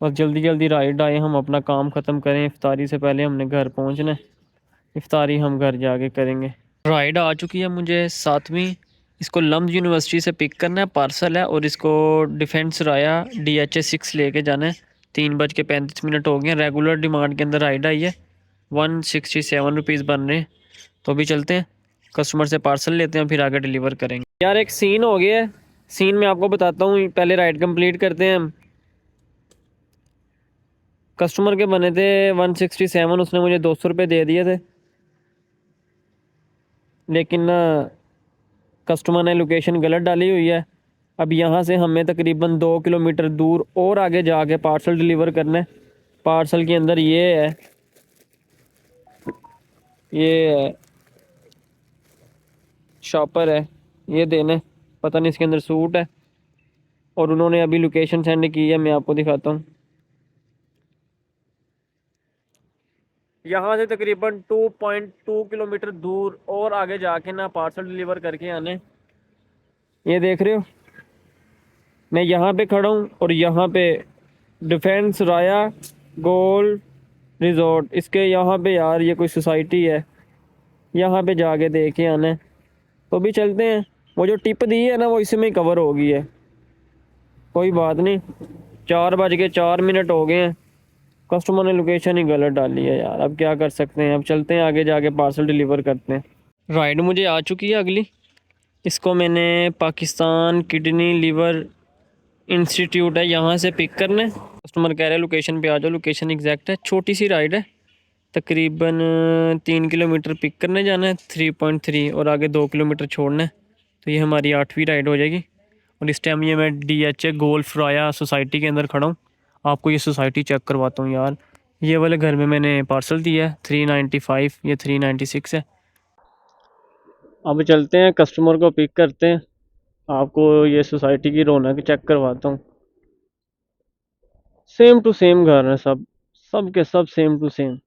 [SPEAKER 1] बस जल्दी जल्दी राइड आए, हम अपना काम ख़त्म करें। इफ्तारी से पहले हमने घर पहुँचना है, इफ्तारी हम घर जाके करेंगे। राइड आ चुकी है मुझे 7वीं। इसको लम्ब यूनिवर्सिटी से पिक करना है, पार्सल है, और इसको डिफेंस राया DHA 6 लेके जाना है। 3:35 हो गए हैं। रेगुलर डिमांड के अंदर राइड आई है, 167 रुपीज़ बन रहे हैं। तो अभी चलते हैं, कस्टमर से पार्सल लेते हैं, फिर आगे डिलीवर करेंगे। यार एक सीन हो गया है, सीन मैं आपको बताता हूँ, पहले राइड कंप्लीट करते हैं हम। कस्टमर के बने थे 167, उसने मुझे 200 रुपये दे दिए थे, लेकिन ना कस्टमर ने लोकेशन गलत डाली हुई है। अब यहाँ से हमें तकरीबन 2 किलोमीटर दूर और आगे जाके पार्सल डिलीवर करना है। पार्सल के अंदर ये शॉपर है, ये देने, पता नहीं इसके अंदर सूट है। और उन्होंने अभी लोकेशन सेंड की है, मैं आपको दिखाता हूँ। यहाँ से तकरीबन 2.2 किलोमीटर दूर और आगे जाके ना पार्सल डिलीवर करके आने। ये देख रहे हो, मैं यहाँ पे खड़ा हूँ और यहाँ पे डिफेंस राया गोल्ड रिजॉर्ट, इसके यहाँ पे यार ये कोई सोसाइटी है, यहाँ पे जाके देखे आना है। तो भी चलते हैं, वो जो टिप दी है ना वो इसी में कवर हो गई है, कोई बात नहीं। 4:04 हो गए हैं, कस्टमर ने लोकेशन ही गलत डाली है यार, अब क्या कर सकते हैं। अब चलते हैं आगे जाके पार्सल डिलीवर करते हैं। राइड मुझे आ चुकी है अगली, इसको मैंने पाकिस्तान किडनी लीवर इंस्टीट्यूट है यहाँ से पिक करना है। कस्टमर कह रहे हैं लोकेशन पे आ जाओ, लोकेशन एग्जैक्ट है। छोटी सी राइड है, तकरीबन 3 किलोमीटर पिक करने जाना है 3.3, और आगे 2 किलोमीटर छोड़ना है। तो ये हमारी 8वीं राइड हो जाएगी। और इस टाइम ये मैं DHA गोल्फ राया सोसाइटी के अंदर खड़ा हूँ। आपको ये सोसाइटी चेक करवाता हूँ यार। ये वाले घर में मैंने पार्सल दिया है 395, ये 396 है। अब चलते हैं, कस्टमर को पिक करते हैं, आपको ये सोसाइटी की रौनक चेक करवाता हूँ। सेम टू सेम घर है, सब के सब सेम टू सेम।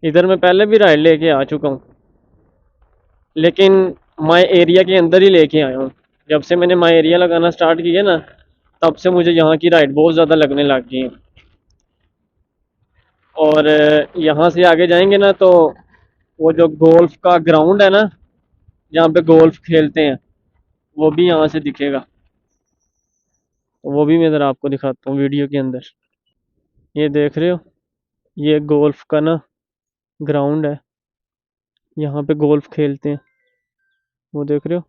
[SPEAKER 1] इधर मैं पहले भी राइड लेके आ चुका हूँ, लेकिन माई एरिया के अंदर ही लेके आया हूँ। जब से मैंने माई एरिया लगाना स्टार्ट किया ना, तब से मुझे यहाँ की राइड बहुत ज़्यादा लगने लग गई है। और यहाँ से आगे जाएंगे ना, तो वो जो गोल्फ का ग्राउंड है ना, जहाँ पे गोल्फ खेलते हैं, वो भी यहाँ से दिखेगा। तो वो भी मैं ज़रा आपको दिखाता हूँ वीडियो के अंदर। ये देख रहे हो, ये गोल्फ का ना ग्राउंड है, यहाँ पे गोल्फ खेलते हैं, वो देख रहे हो,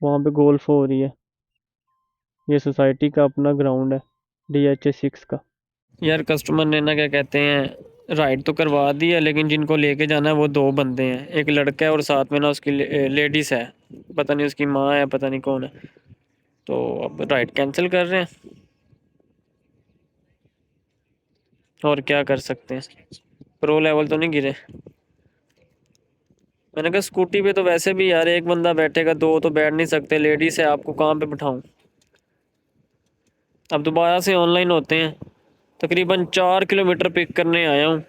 [SPEAKER 1] वहाँ पे गोल्फ हो रही है। ये सोसाइटी का अपना ग्राउंड है DHA 6 का। यार कस्टमर ने ना क्या कहते हैं, राइड तो करवा दी है, लेकिन जिनको लेके जाना है वो 2 बंदे हैं, एक लड़का है और साथ में ना उसकी लेडीज़ है, पता नहीं उसकी माँ है, पता नहीं कौन है। तो अब राइड कैंसिल कर रहे हैं, और क्या कर सकते हैं। प्रो लेवल तो नहीं गिरे। मैंने कहा स्कूटी पे तो वैसे भी यार एक बंदा बैठेगा, 2 तो बैठ नहीं सकते, लेडीज़ है, आपको कहाँ पे बिठाऊं। अब दोबारा से ऑनलाइन होते हैं। तकरीबन 4 किलोमीटर पिक करने आया हूँ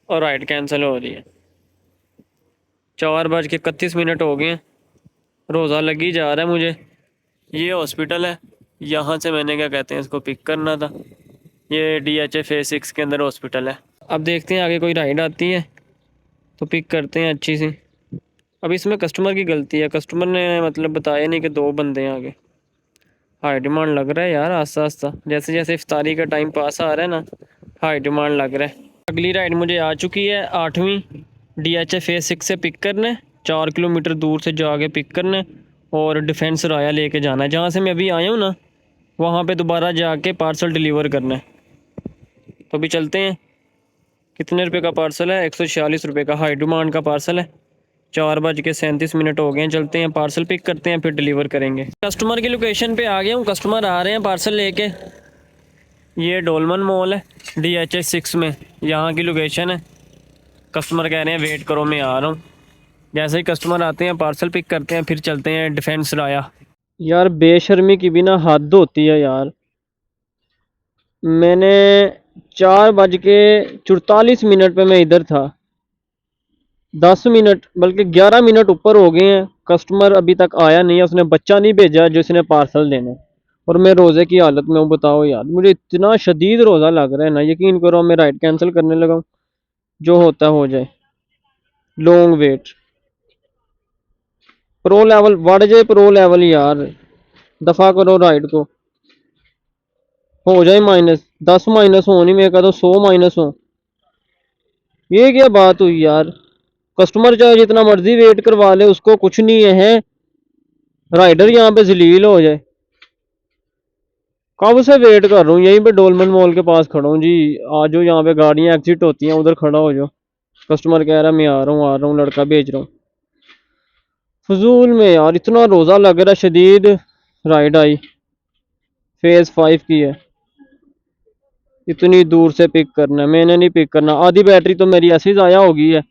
[SPEAKER 1] और राइड कैंसिल हो रही है। 4:31 हो गए हैं। रोज़ा लगी जा रहा है मुझे। ये हॉस्पिटल है, यहाँ से मैंने क्या कहते हैं इसको पिक करना था। ये DHA फेज 6 के अंदर हॉस्पिटल है। अब देखते हैं आगे कोई राइड आती है तो पिक करते हैं अच्छी सी। अब इसमें कस्टमर की गलती है, कस्टमर ने मतलब बताया नहीं कि 2 बंदे हैं आगे। हाई डिमांड लग रहा है यार, आस्ता आस्ता जैसे जैसे इफ्तारी का टाइम पास आ रहा है ना, हाई डिमांड लग रहा है। अगली राइड मुझे आ चुकी है 8वीं, DHA फेज 6 से पिक करना है, 4 किलोमीटर दूर से जाके पिक करना है और डिफेंस राया लेके जाना है। जहाँ से मैं अभी आया हूँ ना, वहाँ पे दोबारा जाके पार्सल डिलीवर करना है। तो अभी चलते हैं। कितने रुपए का पार्सल है? 146 रुपये का हाई डिमांड का पार्सल है। 4:37 हो गए हैं। चलते हैं, पार्सल पिक करते हैं, फिर डिलीवर करेंगे। कस्टमर की लोकेशन पे आ गया हूँ, कस्टमर आ रहे हैं पार्सल लेके। ये डोलमन मॉल है DHA 6 में, यहाँ की लोकेशन है। कस्टमर कह रहे हैं वेट करो मैं आ रहा हूँ। जैसे ही कस्टमर आते हैं पार्सल पिक करते हैं, फिर चलते हैं डिफेंस राया। यार बेशर्मी की भी ना हद होती है यार। मैंने 4:44 पे मैं इधर था, 10 मिनट बल्कि 11 मिनट ऊपर हो गए हैं, कस्टमर अभी तक आया नहीं है। उसने बच्चा नहीं भेजा जो इसने पार्सल देना है, और मैं रोज़े की हालत में हूँ। बताओ यार, मुझे इतना शदीद रोज़ा लग रहा है ना, यकीन करो मैं राइड कैंसिल करने लगा हूँ। जो होता हो जाए। लॉन्ग वेट, प्रो लेवल बढ़ जाए, प्रो लेवल यार, दफा करो राइड को। हो जाए माइनस, 10 माइनस हो नहीं, मैं कहता हूँ 100 माइनस हो। ये क्या बात हुई यार। कस्टमर चाहे जितना मर्जी वेट करवा ले, उसको कुछ नहीं है, राइडर यहाँ पे जलील हो जाए। कब से वेट कर रहा हूँ, यहीं पे डोलमन मॉल के पास खड़ा हूँ जी। आ जाओ, यहाँ पे गाड़ियाँ एग्जिट होती हैं, उधर खड़ा हो जाओ। कस्टमर कह रहा है मैं आ रहा हूँ, लड़का भेज रहा हूँ। फजूल में यार, इतना रोज़ा लग रहा है शदीद। राइड आई फेज 5 की है, इतनी दूर से पिक करना है। मैंने नहीं पिक करना, आधी बैटरी तो मेरी ऐसी ज़ाया हो गई है।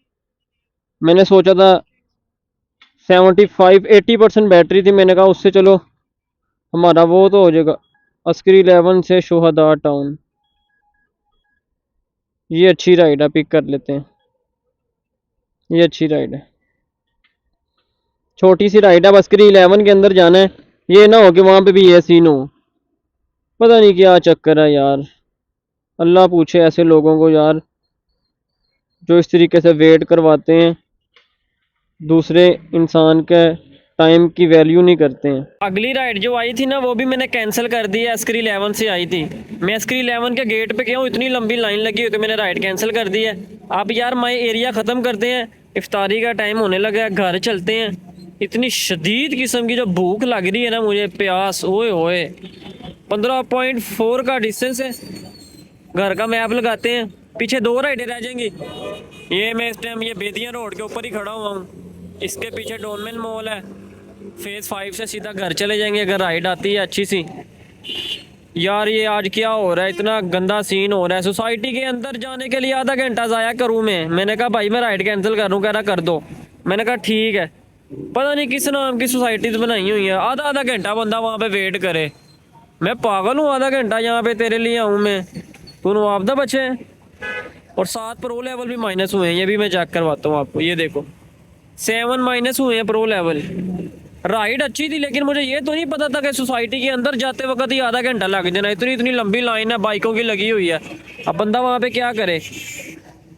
[SPEAKER 1] मैंने सोचा था 75-80% बैटरी थी, मैंने कहा उससे चलो हमारा वो तो हो जाएगा। अस्करी 11 से शोहदा टाउन, ये अच्छी राइड है, पिक कर लेते हैं। ये अच्छी राइड है, छोटी सी राइड है, अस्करी 11 के अंदर जाना है। ये ना हो कि वहां पे भी ये सीन हो। पता नहीं क्या चक्कर है यार, अल्लाह पूछे ऐसे लोगों को यार, जो इस तरीके से वेट करवाते हैं, दूसरे इंसान के टाइम की वैल्यू नहीं करते हैं। अगली राइड जो आई थी ना, वो भी मैंने कैंसिल कर दी है। अस्करी 11 से आई थी, मैं अस्करी 11 के गेट पे गया हूँ, इतनी लंबी लाइन लगी हुई, तो मैंने राइड कैंसिल कर दी है। अब यार माई एरिया ख़त्म करते हैं, इफ्तारी का टाइम होने लगा है, घर चलते हैं। इतनी शदीद किस्म की जो भूख लग रही है ना मुझे, प्यास, ओए ओए। 15.4 का डिस्टेंस है, घर का मैप लगाते हैं, पीछे 2 राइडें रह जाएंगी। ये मैं इस टाइम ये बेदिया रोड के ऊपर ही खड़ा हुआ हूँ, इसके पीछे डोलमेन मॉल है। फेज 5 से सीधा घर चले जाएंगे अगर राइड आती है अच्छी सी। यार ये आज क्या हो रहा है, इतना गंदा सीन हो रहा है। सोसाइटी के अंदर जाने के लिए आधा घंटा ज़ाया करूँ मैंने कहा भाई मैं राइड कैंसिल करूँ, कह रहा कर दो। मैंने कहा ठीक है। पता नहीं किस नाम की सोसाइटीज़ बनाई हुई है, आधा आधा घंटा बंदा वहाँ पे वेट करे। मैं पागल हूँ, आधा घंटा यहाँ पे तेरे लिए आऊँ मैं, तू नवाबदा बचे हैं। और 7 प्रो लेवल भी माइनस हुए हैं, ये भी मैं चेक करवाता हूँ आपको। ये देखो 7 माइनस हुए हैं प्रो लेवल। राइड अच्छी थी, लेकिन मुझे ये तो नहीं पता था कि सोसाइटी के अंदर जाते वक्त ही आधा घंटा लग जाना। इतनी इतनी लंबी लाइन है बाइकों की लगी हुई है, अब बंदा वहाँ पे क्या करे।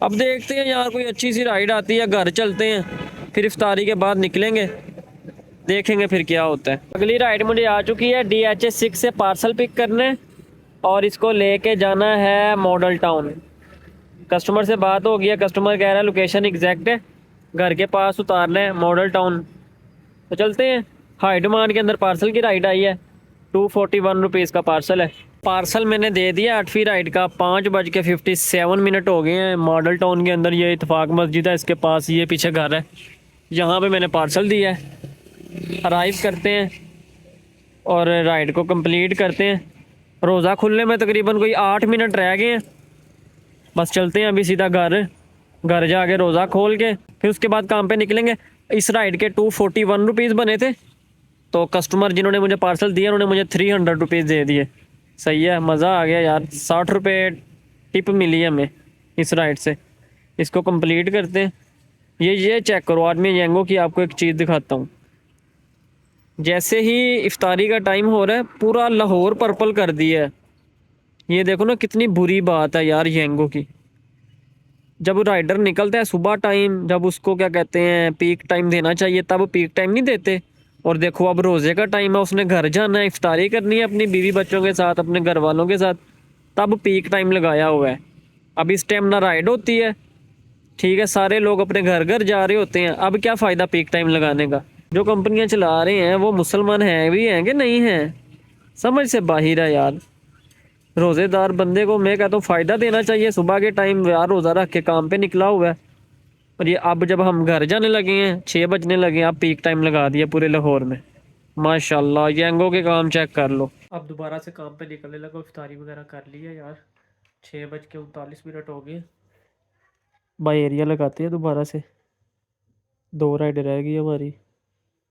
[SPEAKER 1] अब देखते हैं यार, कोई अच्छी सी राइड आती है, घर चलते हैं, फिर इफ्तारी के बाद निकलेंगे, देखेंगे फिर क्या होता है। अगली राइड मुझे आ चुकी है DHA 6 से पार्सल पिक करने, और इसको लेके जाना है मॉडल टाउन। कस्टमर से बात हो गई है, कस्टमर कह रहा है लोकेशन एग्जैक्ट है, घर के पास उतारना है मॉडल टाउन। तो चलते हैं। हाई डिमांड के अंदर पार्सल की राइड आई है, 241 रुपीज़ का पार्सल है। पार्सल मैंने दे दिया 8वीं राइड का। 5:57 हो गए हैं। मॉडल टाउन के अंदर ये इत्तेफाक मस्जिद है, इसके पास ये पीछे घर है, यहाँ पे मैंने पार्सल दिया है। अराइव करते हैं और राइड को कंप्लीट करते हैं। रोज़ा खुलने में तकरीबन कोई 8 मिनट रह गए हैं, बस चलते हैं अभी सीधा घर जाके रोज़ा खोल के फिर उसके बाद काम पे निकलेंगे। इस राइड के 241 रुपीज़ बने थे, तो कस्टमर जिन्होंने मुझे पार्सल दिया उन्होंने मुझे 300 रुपीज़ दे दिए। सही है, मज़ा आ गया यार। 60 रुपये टिप मिली है हमें इस राइड से। इसको कंप्लीट करते हैं। ये चेक करो, आज मैं येंगो की आपको एक चीज़ दिखाता हूँ। जैसे ही इफ्तारी का टाइम हो रहा है पूरा लाहौर पर्पल कर दिया है। ये देखो ना, कितनी बुरी बात है यार येंगो की। जब राइडर निकलता है सुबह टाइम, जब उसको क्या कहते हैं पीक टाइम देना चाहिए, तब पीक टाइम नहीं देते। और देखो अब रोज़े का टाइम है, उसने घर जाना है, इफ्तारी करनी है अपनी बीवी बच्चों के साथ, अपने घर वालों के साथ, तब पीक टाइम लगाया हुआ है। अब इस टाइम ना राइड होती है, ठीक है, सारे लोग अपने घर घर जा रहे होते हैं। अब क्या फ़ायदा पीक टाइम लगाने का। जो कंपनियां चला रहे हैं वो मुसलमान हैं भी हैं कि नहीं हैं, समझ से बाहर है यार। रोज़ेदार बंदे को मैं कहता हूँ फ़ायदा देना चाहिए। सुबह के टाइम यार रोज़ा रख के काम पे निकला हुआ है, और ये अब जब हम घर जाने लगे हैं 6 बजने लगे हैं, अब पीक टाइम लगा दिया पूरे लाहौर में। माशाल्लाह, येंगो के काम चेक कर लो। अब दोबारा से काम पे निकलने लगा, इफ्तारी वगैरह कर लिया यार। 6:39 हो गए। बाई एरिया लगाते हैं दोबारा से। 2 राइड रह गई हमारी।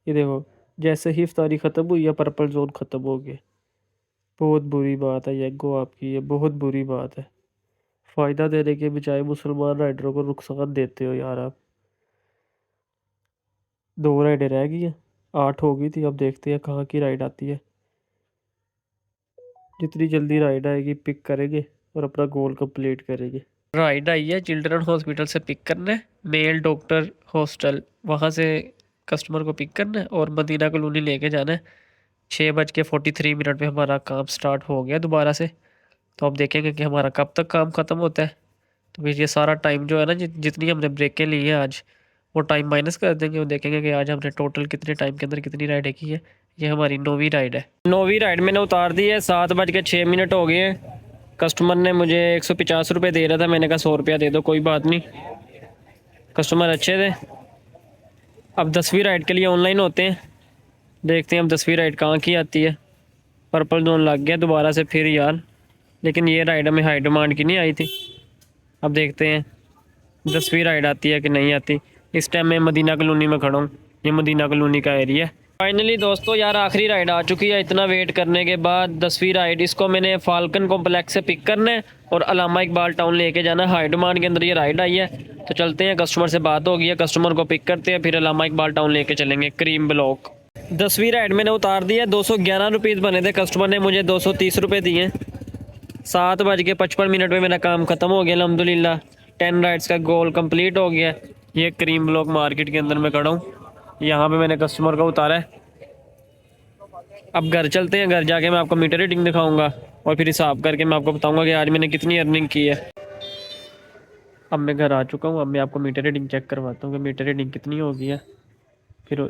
[SPEAKER 1] ये देखो, जैसे ही इफ्तारी ख़त्म हुई है पर्पल जोन ख़त्म हो गया। बहुत बुरी बात है येंगो आपकी, ये बहुत बुरी बात है। फ़ायदा देने के बजाय मुसलमान राइडरों को नुकसान देते हो यार आप। 2 राइडें रह गई हैं, 8 हो गई थी। अब देखते हैं कहाँ की राइड आती है। जितनी जल्दी राइड आएगी पिक करेंगे और अपना गोल कंप्लीट करेंगे। राइड आई है चिल्ड्रन हॉस्पिटल से पिक करना है, मेल डॉक्टर हॉस्टल वहाँ से कस्टमर को पिक करना है और मदीना कॉलोनी लेके जाना है। 6:43 पे हमारा काम स्टार्ट हो गया दोबारा से। तो अब देखेंगे कि हमारा कब तक काम ख़त्म होता है। तो फिर ये सारा टाइम जो है ना, जितनी हमने ब्रेकें ली हैं आज, वो टाइम माइनस कर देंगे और देखेंगे कि आज हमने टोटल कितने टाइम के अंदर कितनी राइडें की है। ये हमारी 9वीं राइड है। 9वीं राइड मैंने उतार दी है। 7:06 हो गए हैं। कस्टमर ने मुझे 150 रुपये दे रहा था, मैंने कहा 100 रुपया दे दो, कोई बात नहीं। कस्टमर अच्छे थे। अब 10वीं राइड के लिए ऑनलाइन होते हैं, देखते हैं अब 10वीं राइड कहाँ की आती है। पर्पल जोन लग गया दोबारा से फिर यार, लेकिन ये राइड हमें हाई डिमांड की नहीं आई थी। अब देखते हैं 10वीं राइड आती है कि नहीं आती। इस टाइम मैं मदीना कॉलोनी में खड़ा हूँ, ये मदीना कॉलोनी का एरिया है। फाइनली दोस्तों यार आखिरी राइड आ चुकी है। इतना वेट करने के बाद 10वीं राइड, इसको मैंने फाल्कन कॉम्प्लेक्स से पिक करना है और अलामा इकबाल टाउन लेके जाना है। हाई डिमांड के अंदर ये राइड आई है, तो चलते हैं। कस्टमर से बात हो गई है, कस्टमर को पिक करते हैं, फिर अलामा इकबाल टाउन लेके चलेंगे, क्रीम ब्लॉक। 10वीं राइड मैंने उतार दी है। 211 रुपीज़ बने थे, कस्टमर ने मुझे 230 रुपये दिए। 7:55 में मेरा काम ख़त्म हो गया अल्हम्दुलिल्लाह। 10 राइड्स का गोल कंप्लीट हो गया। ये क्रीम ब्लॉक मार्केट के अंदर मैं खड़ा हूँ, यहाँ पे मैंने कस्टमर को उतारा है। अब घर चलते हैं, घर जाके मैं आपको मीटर रीडिंग दिखाऊंगा और फिर हिसाब करके मैं आपको बताऊंगा कि आज मैंने कितनी अर्निंग की है। अब मैं घर आ चुका हूँ, अब मैं आपको मीटर रीडिंग चेक करवाता हूँ कि मीटर रीडिंग कितनी हो गई है। फिर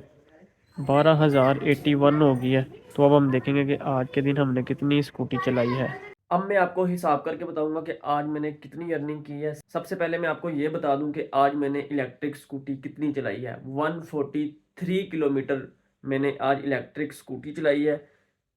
[SPEAKER 1] 12,081 हो गई है। तो अब हम देखेंगे कि आज के दिन हमने कितनी स्कूटी चलाई है। अब मैं आपको हिसाब करके बताऊंगा कि आज मैंने कितनी अर्निंग की है। सबसे पहले मैं आपको ये बता दूं कि आज मैंने इलेक्ट्रिक स्कूटी कितनी चलाई है। 143 किलोमीटर मैंने आज इलेक्ट्रिक स्कूटी चलाई है।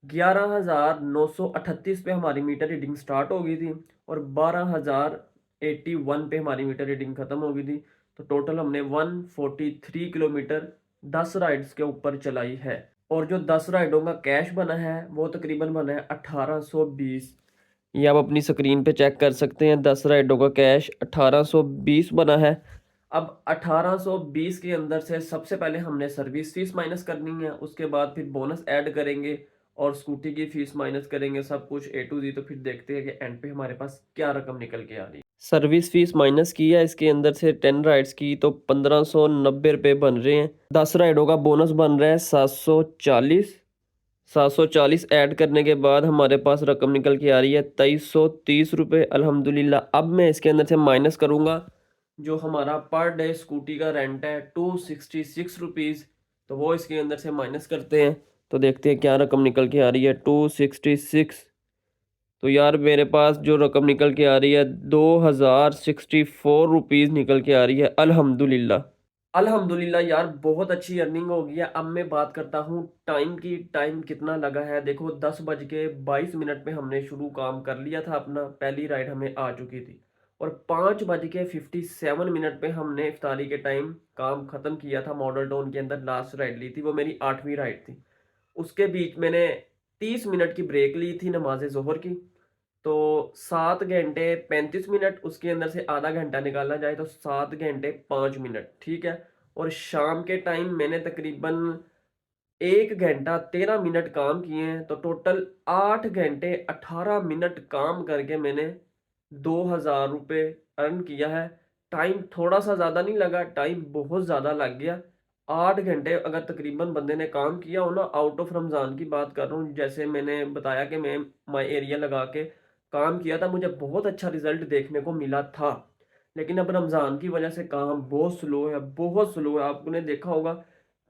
[SPEAKER 1] 11,938 पे हमारी मीटर रीडिंग स्टार्ट हो गई थी और 12,081 पे हमारी मीटर रीडिंग ख़त्म हो गई थी। तो टोटल हमने 143 किलोमीटर 10 राइड्स के ऊपर चलाई है। और जो 10 राइडों का कैश बना है वो तकरीबन बना है 1820। ये आप अपनी स्क्रीन पे चेक कर सकते हैं। 10 राइडों का कैश 1820 बना है। अब 1820 के अंदर से सबसे पहले हमने सर्विस फीस माइनस करनी है, उसके बाद फिर बोनस ऐड करेंगे और स्कूटी की फीस माइनस करेंगे, सब कुछ A to Z। तो फिर देखते हैं कि एंड पे हमारे पास क्या रकम निकल के आ रही है। सर्विस फीस माइनस की है इसके अंदर से 10 राइड्स की, तो 1590 रुपये बन रहे हैं। 10 राइडों का बोनस बन रहा है 740। 740 ऐड करने के बाद हमारे पास रकम निकल के आ रही है 2330 रुपये अल्हम्दुलिल्लाह। अब मैं इसके अंदर से माइनस करूँगा जो हमारा पर डे स्कूटी का रेंट है 266 रुपीज़, तो वो इसके अंदर से माइनस करते हैं। तो देखते हैं क्या रकम निकल के आ रही है। 266 तो यार मेरे पास जो रकम निकल के आ रही है 2064 रुपीज़ निकल के आ रही है, अल्हम्दुलिल्लाह।
[SPEAKER 2] अल्हम्दुलिल्लाह यार, बहुत अच्छी अर्निंग हो गई है। अब मैं बात करता हूँ टाइम की। टाइम कितना लगा है, देखो 10 बज के 22 मिनट में हमने शुरू काम कर लिया था अपना, पहली राइड हमें आ चुकी थी। और 5 बज के 57 मिनट पे हमने इफ्तारी के टाइम काम ख़त्म किया था। मॉडल टाउन के अंदर लास्ट राइड ली थी, वो मेरी 8वीं राइड थी। उसके बीच मैंने 30 मिनट की ब्रेक ली थी नमाज ज़ोहर की। तो 7 घंटे 35 मिनट, उसके अंदर से आधा घंटा निकाला जाए तो 7 घंटे 5 मिनट, ठीक है। और शाम के टाइम मैंने तकरीबन 1 घंटा 13 मिनट काम किए हैं, तो टोटल 8 घंटे 18 मिनट काम करके मैंने 2000 रुपये अर्न किया है। टाइम थोड़ा सा ज़्यादा नहीं लगा, टाइम बहुत ज़्यादा लग गया। 8 घंटे अगर तकरीबन बंदे ने काम किया हो ना, आउट ऑफ रमज़ान की बात कर रहा हूँ, जैसे मैंने बताया कि मैं माई एरिया लगा के काम किया था, मुझे बहुत अच्छा रिजल्ट देखने को मिला था। लेकिन अब रमज़ान की वजह से काम बहुत स्लो है, बहुत स्लो है। आपने देखा होगा,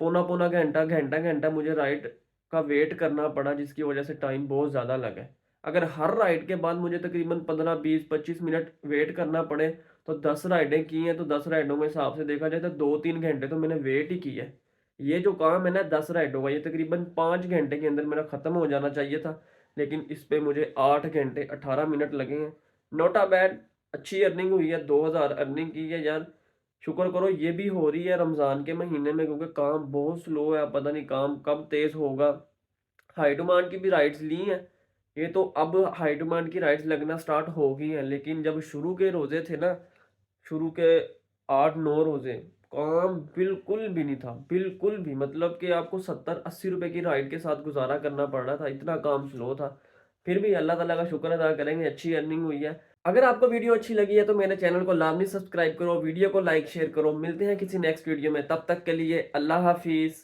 [SPEAKER 2] पौना पौना घंटा घंटा घंटा मुझे राइड का वेट करना पड़ा, जिसकी वजह से टाइम बहुत ज़्यादा लगा है। अगर हर राइड के बाद मुझे तकरीबन 15 20 25 मिनट वेट करना पड़े, तो 10 राइडें की हैं, तो 10 राइडों के हिसाब से देखा जाए तो 2 3 घंटे तो मैंने वेट ही की है। ये जो काम है ना 10 राइडों का, ये तकरीबन 5 घंटे के अंदर मेरा ख़त्म हो जाना चाहिए था। लेकिन इस पे मुझे 8 घंटे 18 मिनट लगे हैं। नॉट अ बैड, अच्छी अर्निंग हुई है, 2000 अर्निंग की है यार। शुक्र करो ये भी हो रही है रमज़ान के महीने में, क्योंकि काम बहुत स्लो है। पता नहीं काम कब तेज़ होगा। हाई डिमांड की भी राइड्स ली हैं, ये तो अब हाई डिमांड की राइड्स लगना स्टार्ट हो गई हैं। लेकिन जब शुरू के रोज़े थे ना, शुरू के 8 9 रोज़े, काम बिल्कुल भी नहीं था, बिल्कुल भी। मतलब कि आपको 70 80 रुपए की राइड के साथ गुजारा करना पड़ रहा था, इतना काम स्लो था। फिर भी अल्लाह ताला का शुक्र अदा करेंगे, अच्छी अर्निंग हुई है। अगर आपको वीडियो अच्छी लगी है तो मेरे चैनल को लाजमी सब्सक्राइब करो, वीडियो को लाइक शेयर करो। मिलते हैं किसी नेक्स्ट वीडियो में, तब तक के लिए अल्लाह हाफिज़।